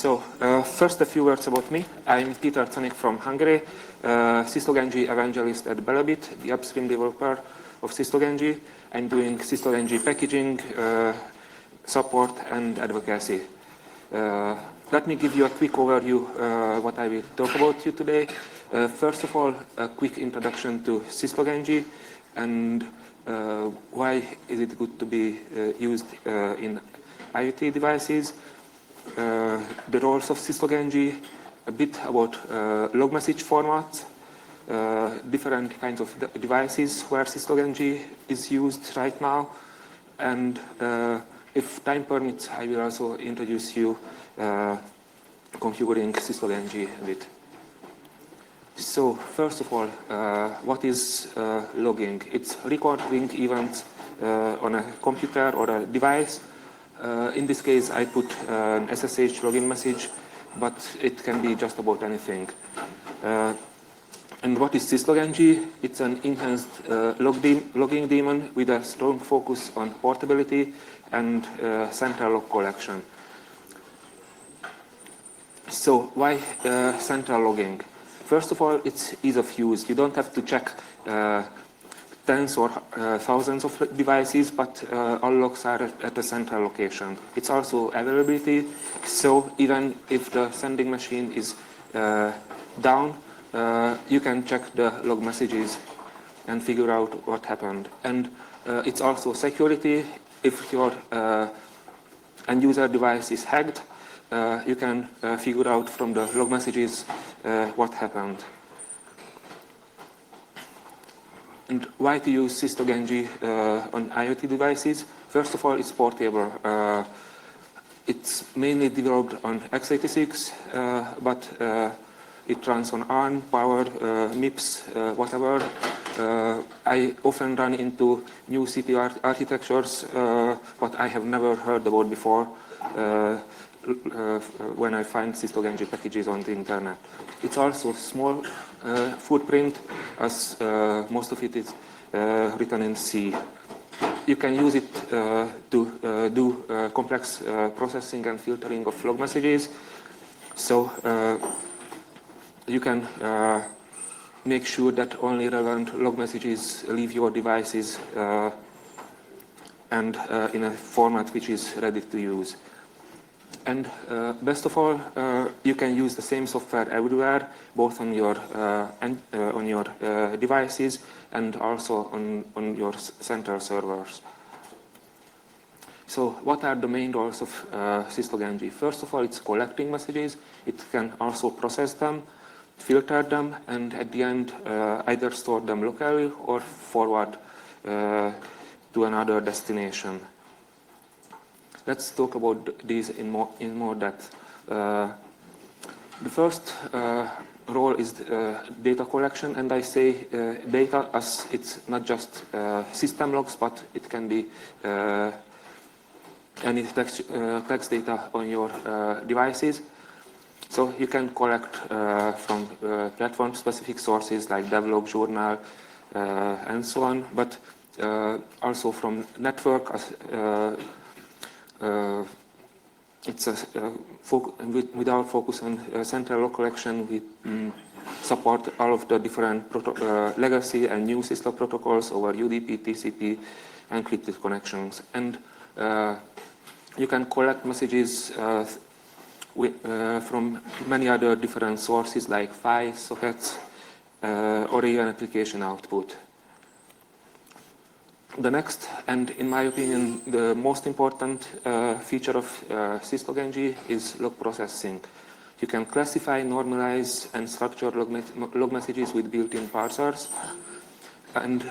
First a few words about me. I'm Peter Canik from Hungary, Syslog-NG evangelist at Belabit, the upstream developer of Syslog-NG. I'm doing Syslog-NG packaging, support, and advocacy. Let me give you a quick overview what I will talk about you today. First of all, a quick introduction to Syslog-NG and why is it good to be used in IoT devices. The roles of Syslog-NG, a bit about log message formats, different kinds of devices where Syslog-NG is used right now, and if time permits, I will also introduce you configuring Syslog-NG a bit. So first of all, what is logging? It's recording events on a computer or a device. In this case, I put an SSH login message, but it can be just about anything. And what is Syslog-NG? It's an enhanced logging daemon with a strong focus on portability and central log collection. So why central logging? First of all, it's ease of use. You don't have to check tens or thousands of devices, but all logs are at a central location. It's also availability, so even if the sending machine is down, you can check the log messages and figure out what happened. And it's also security. If your end user device is hacked, you can figure out from the log messages what happened. And why to use Syslog-NG on IoT devices? First of all, it's portable. It's mainly developed on x86, but it runs on ARM, powered, MIPS, whatever. I often run into new CPU architectures, what I have never heard about before when I find Syslog-NG packages on the internet. It's also small footprint, as most of it is written in C. You can use it to do complex processing and filtering of log messages. So you can make sure that only relevant log messages leave your devices and in a format which is ready to use. And best of all, you can use the same software everywhere, both on your devices and also on your central servers. So what are the main roles of Syslog-NG? First of all, it's collecting messages. It can also process them, filter them, and at the end, either store them locally or forward to another destination. Let's talk about these in more depth. The first role is data collection, and I say data as it's not just system logs, but it can be any text data on your devices. So you can collect from platform-specific sources like devlog, journal, and so on, but also from network. It's with our focus on central log collection, we support all of the different legacy and new Syslog protocols over UDP, TCP, encrypted connections. And you can collect messages from many other different sources like files, sockets, or even application output. The next, and in my opinion, the most important feature of Syslog-NG is log processing. You can classify, normalize, and structure log messages with built-in parsers. And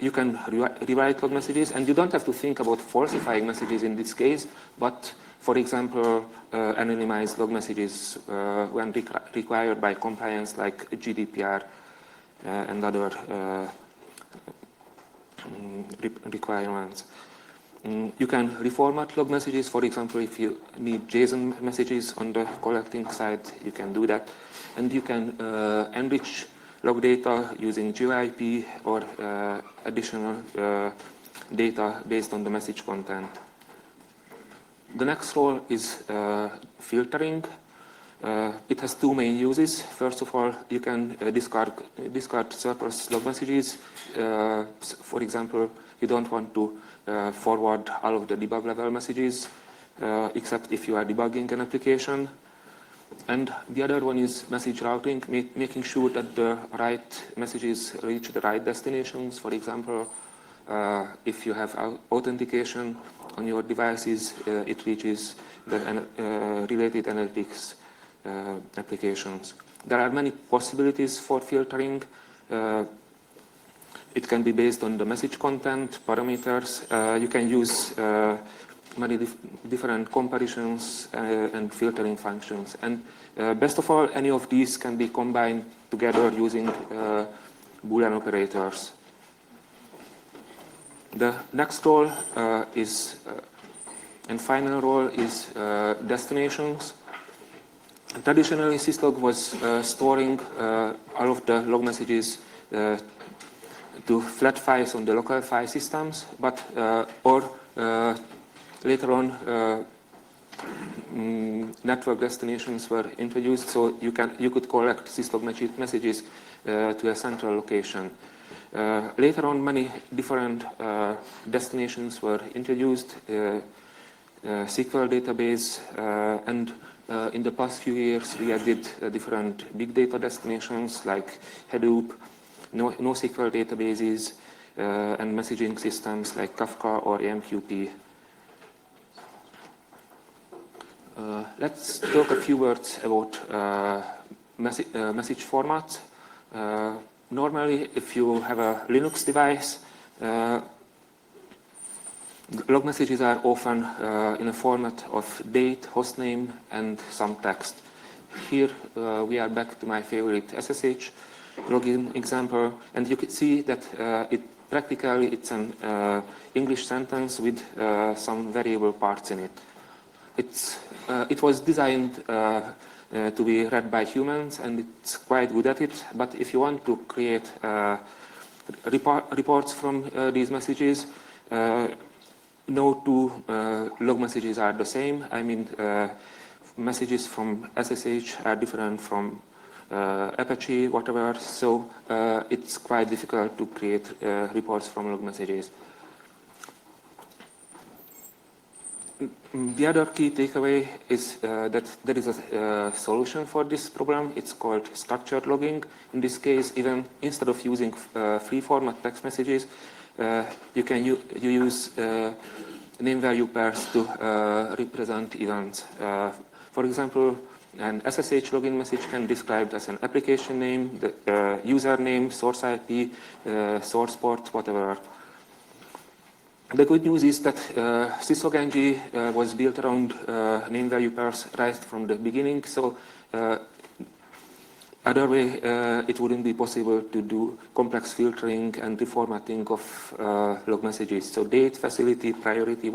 you can rewrite log messages, and you don't have to think about falsifying messages in this case, but for example, anonymize log messages when required by compliance like GDPR and other requirements. You can reformat log messages. For example, if you need JSON messages on the collecting side, you can do that. And you can enrich log data using GeoIP or additional data based on the message content. The next role is filtering. It has two main uses. First of all, you can discard surplus log messages. For example, you don't want to forward all of the debug level messages, except if you are debugging an application. And the other one is message routing, making sure that the right messages reach the right destinations. For example, if you have authentication on your devices, it reaches the related analytics applications. There are many possibilities for filtering. It can be based on the message content, parameters. You can use many different comparisons and filtering functions. And best of all, any of these can be combined together using Boolean operators. The next role and final role is destinations. Traditionally, syslog was storing all of the log messages to flat files on the local file systems, but later on, network destinations were introduced, so you could collect syslog messages to a central location. Later on, many different destinations were introduced, SQL database, and in the past few years, we added different big data destinations like Hadoop, NoSQL databases, and messaging systems like Kafka or AMQP. Let's talk a few words about message formats. Normally, if you have a Linux device, log messages are often in a format of date, hostname, and some text. Here we are back to my favorite SSH login example, and you can see that it's an English sentence with some variable parts in it. It was designed to be read by humans, and it's quite good at it. But if you want to create reports from these messages, no two log messages are the same. I mean, messages from SSH are different from Apache, whatever. So it's quite difficult to create reports from log messages. The other key takeaway is that there is a solution for this problem. It's called structured logging. In this case, even instead of using free format text messages, you use name value pairs to represent events. For example, an SSH login message can be described as an application name, the username, source IP, source port, whatever. The good news is that syslog-ng was built around name value pairs right from the beginning, so other way it wouldn't be possible to do complex filtering and reformatting of log messages. So date, facility, priority,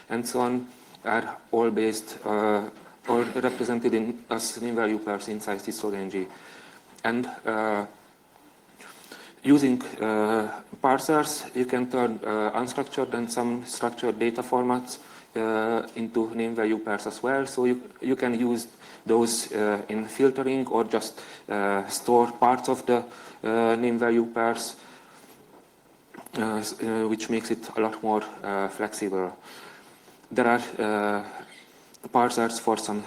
and so on are all based or represented as name value pairs inside syslog-ng. And using parsers, you can turn unstructured and some structured data formats into name value pairs as well. So you can use those in filtering or just store parts of the name value pairs, which makes it a lot more flexible. There are parsers for some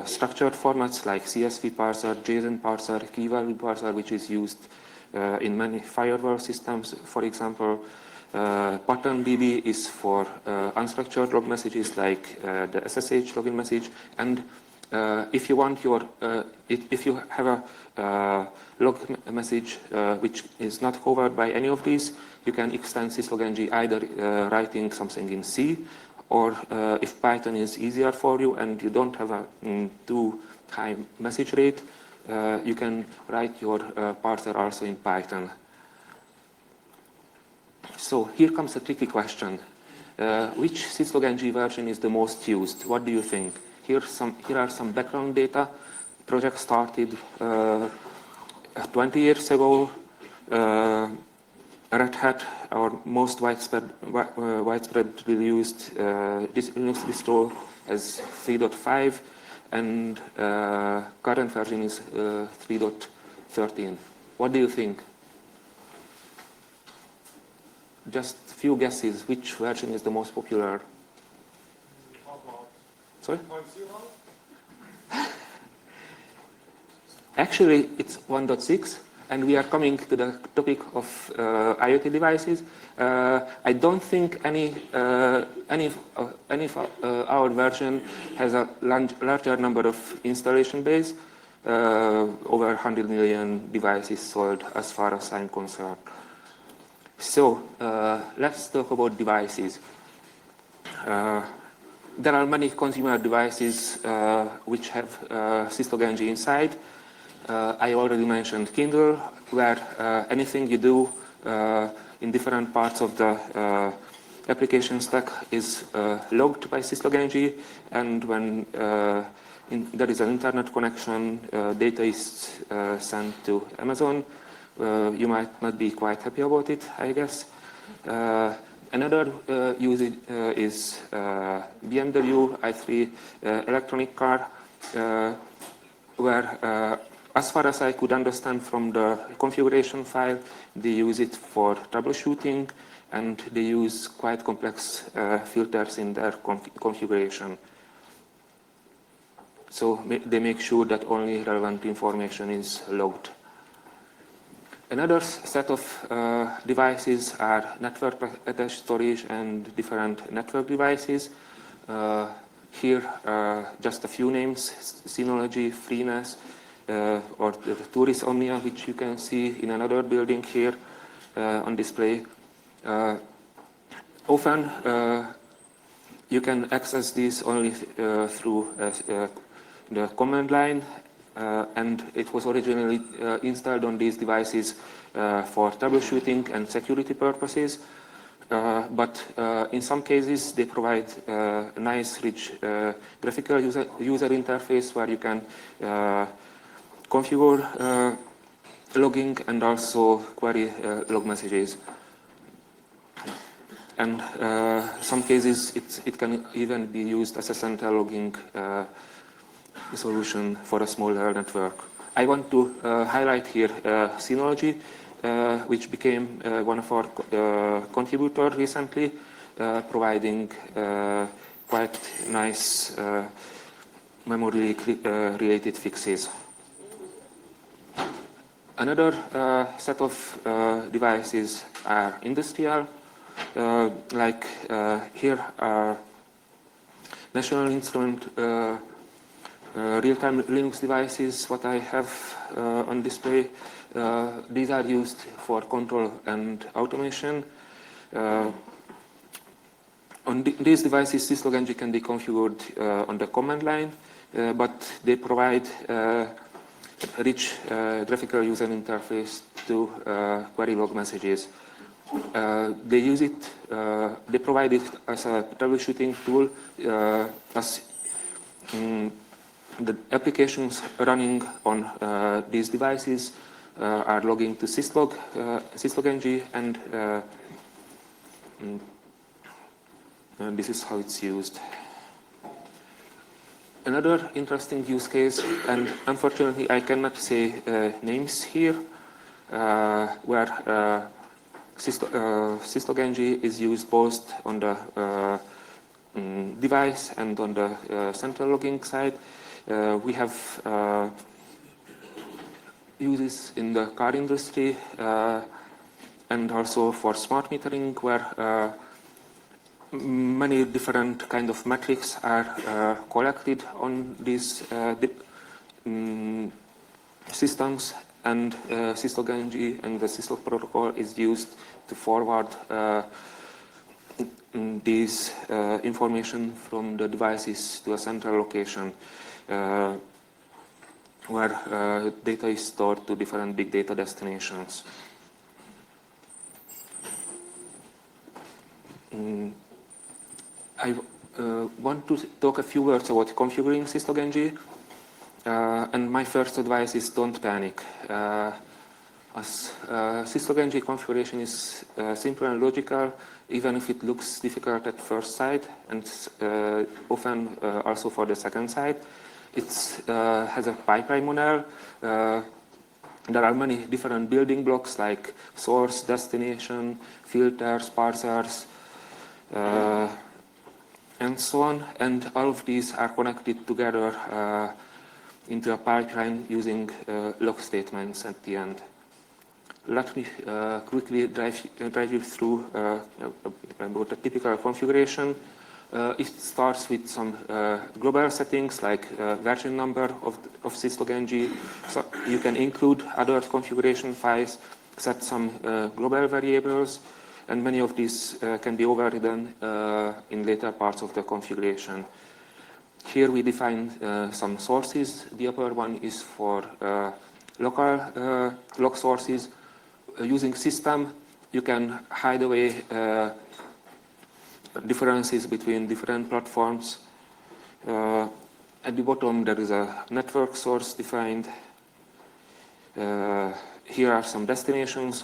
structured formats like CSV parser, JSON parser, key value parser, which is used in many firewall systems. For example, pattern DB is for unstructured log messages like the SSH login message. And if you want if you have a log message which is not covered by any of these, you can extend syslog-ng either writing something in C, or if Python is easier for you and you don't have a too high message rate, you can write your parser also in Python. So here comes a tricky question. Which syslog-ng version is the most used? What do you think? Here are some background data. Project started 20 years ago. Red Hat, our most widespread used Linux distro, as 3.5. and current version is 3.13. What do you think? Just few guesses. Which version is the most popular? Sorry? Actually, it's 1.6, and we are coming to the topic of IoT devices. I don't think any of our version has a larger number of installation base. Over 100 million devices sold as far as I'm concerned. So let's talk about devices. There are many consumer devices which have SysLog-ng inside. I already mentioned Kindle, where anything you do in different parts of the application stack is logged by SysLog-ng, and when there is an internet connection, data is sent to Amazon. You might not be quite happy about it, I guess. Another usage is BMW i3 electronic car, where as far as I could understand from the configuration file, they use it for troubleshooting, and they use quite complex filters in their configuration. So they make sure that only relevant information is logged. Another set of devices are network-attached storage and different network devices. Here, just a few names: Synology, Freeness, or the Tourist Omnia, which you can see in another building here on display. Often, you can access these only through the command line, and it was originally installed on these devices for troubleshooting and security purposes. But in some cases, they provide a nice, rich graphical user interface where you can configure logging and also query log messages. And some cases, it can even be used as a central logging solution for a smaller network. I want to highlight here Synology, which became one of our contributors recently, providing quite nice memory-related fixes. Another set of devices are industrial, like here are National Instrument real-time Linux devices, what I have on display. These are used for control and automation. On these devices, SysLog-ng can be configured on the command line, but they provide a rich graphical user interface to query log messages. They use it, they provide it as a troubleshooting tool, as the applications running on these devices are logging to SysLog-ng, and this is how it's used. Another interesting use case, and unfortunately I cannot say names here, where SysLog-ng is used both on the device and on the central logging side. We have uses in the car industry and also for smart metering, where many different kind of metrics are collected on these systems, and SysLog-ng and the syslog protocol is used to forward these information from the devices to a central location where data is stored to different big data destinations. I want to talk a few words about configuring SysLog-ng, and my first advice is don't panic. As SysLog-ng configuration is simple and logical, even if it looks difficult at first sight, and often also for the second sight. It has a pipeline model. There are many different building blocks like source, destination, filters, parsers, and so on. And all of these are connected together into a pipeline using log statements at the end. Let me quickly drive you through about the typical configuration. It starts with some global settings like version number of syslog-ng. So you can include other configuration files, set some global variables, and many of these can be overridden in later parts of the configuration. Here we define some sources. The upper one is for local log sources. Using system, you can hide away differences between different platforms. At the bottom, there is a network source defined. Here are some destinations.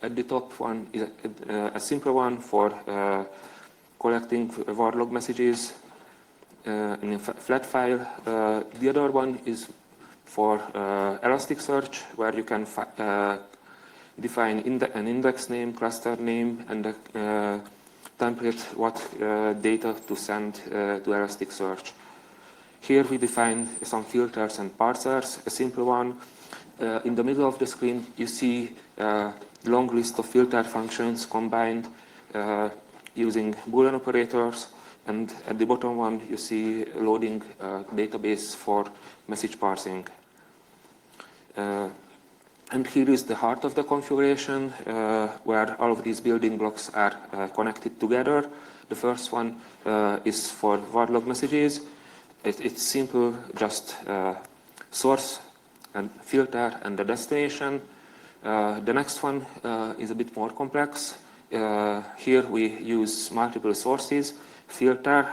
At the top one is a simple one for collecting var log messages in a flat file. The other one is for Elasticsearch, where you can define an index name, cluster name, and a template what data to send to Elasticsearch. Here we define some filters and parsers, a simple one. In the middle of the screen, you see a long list of filter functions combined using Boolean operators. And at the bottom one, you see loading database for message parsing. And here is the heart of the configuration, where all of these building blocks are connected together. The first one is for var log messages. It's simple, just source and filter and the destination. The next one is a bit more complex. Here we use multiple sources, filter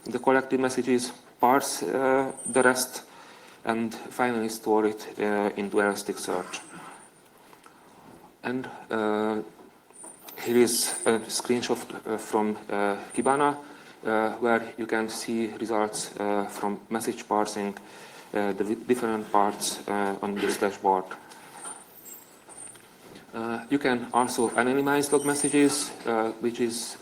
the collected messages, parse the rest, and finally store it into Elasticsearch. And here is a screenshot from Kibana, where you can see results from message parsing, the different parts on this dashboard. You can also anonymize log messages, which is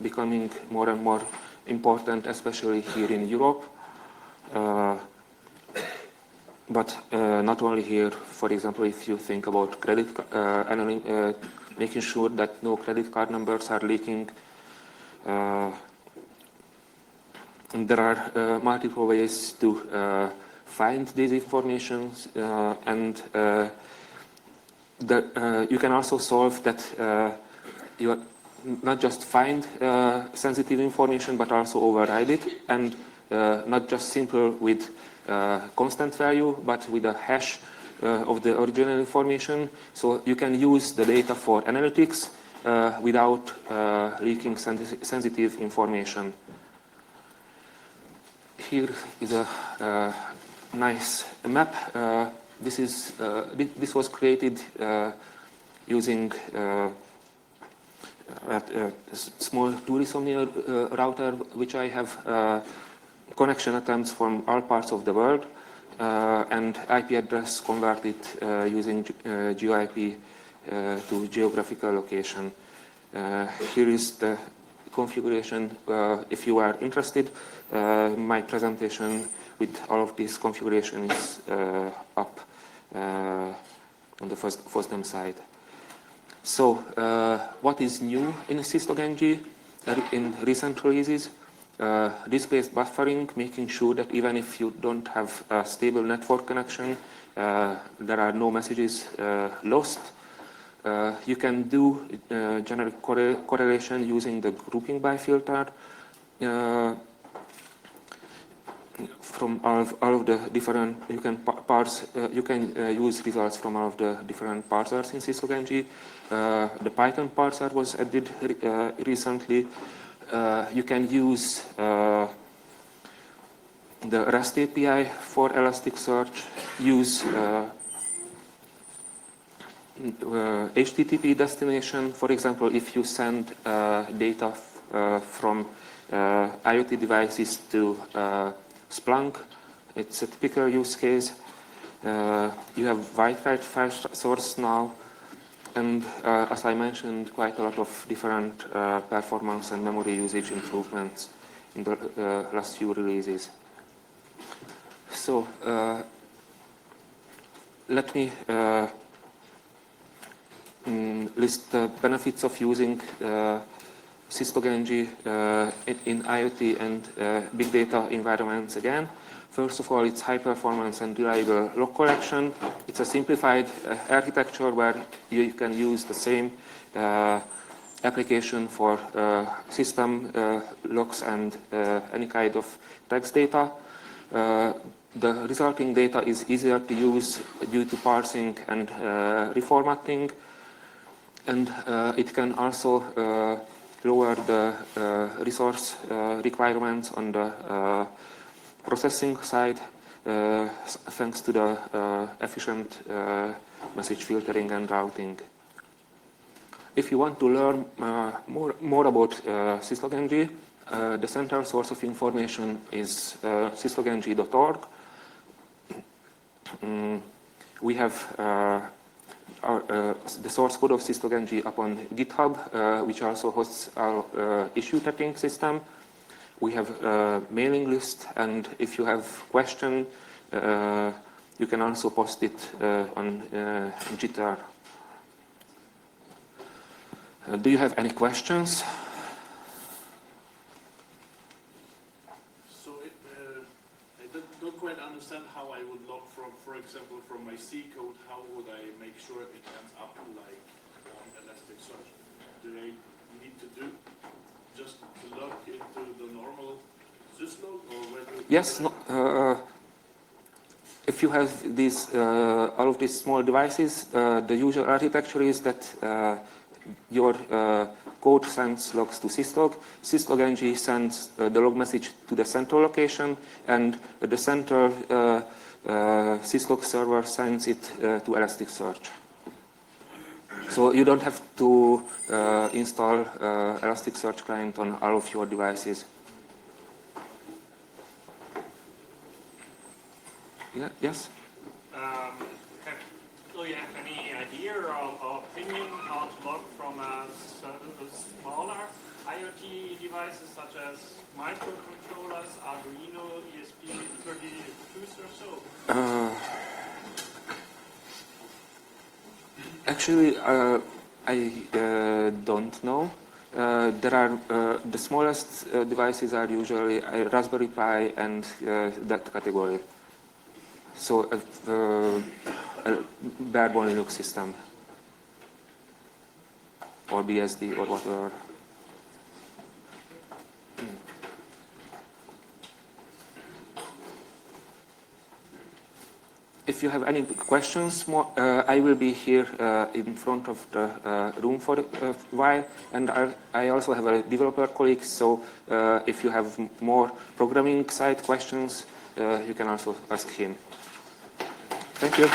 becoming more and more important, especially here in Europe. But not only here. For example, if you think about making sure that no credit card numbers are leaking, there are multiple ways to find these informations, and you can also solve that you not just find sensitive information, but also override it, and not just simple with constant value, but with a hash of the original information. So you can use the data for analytics without leaking sensitive information. Here is a nice map. This was created using a small two-resomnia router, which I have connection attempts from all parts of the world, and IP address converted using GeoIP to geographical location. Here is the configuration. If you are interested, my presentation with all of this configuration is up on the FOSDEM side. So what is new in syslog-ng in recent releases? Disk-based buffering, making sure that even if you don't have a stable network connection, there are no messages lost. You can do generic correlation using the grouping by filter from all of the different. You can parse. You can use results from all of the different parsers in syslog-ng. The Python parser was added recently. You can use the REST API for Elasticsearch, use HTTP destination. For example, if you send data from IoT devices to Splunk, it's a typical use case. You have wide file source now, and as I mentioned, quite a lot of different performance and memory usage improvements in the last few releases. So let me list the benefits of using SysLogNG in IoT and big data environments again. First of all, it's high performance and reliable log collection. It's a simplified architecture where you can use the same application for system logs and any kind of text data. The resulting data is easier to use due to parsing and reformatting. And it can also lower the resource requirements on the processing side thanks to the efficient message filtering and routing. If you want to learn more about SysLogNG, the central source of information is syslogng.org. We have the source code of SysLogNG upon GitHub, which also hosts our issue tracking system. We have a mailing list, and if you have questions, you can also post it on Jitter. Do you have any questions? So I don't quite understand how I would log from, for example, from my C code. How would I make sure it ends up like on Elasticsearch? Do I need to do just to log into the normal syslog, or whether? Yes. No, if you have these all of these small devices, the usual architecture is that your code sends logs to syslog. SysLogNG sends the log message to the central location, and the central syslog server sends it to Elasticsearch. So you don't have to install Elasticsearch client on all of your devices. Yeah, yes? Do you have any idea or opinion how to log from smaller IoT devices such as microcontrollers, Arduino, ESP32s or so? Actually, I don't know. There are the smallest devices are usually a Raspberry Pi and that category. So a bare-bone Linux system or BSD or whatever. If you have any questions, I will be here in front of the room for a while, and I also have a developer colleague, so if you have more programming side questions, you can also ask him. Thank you.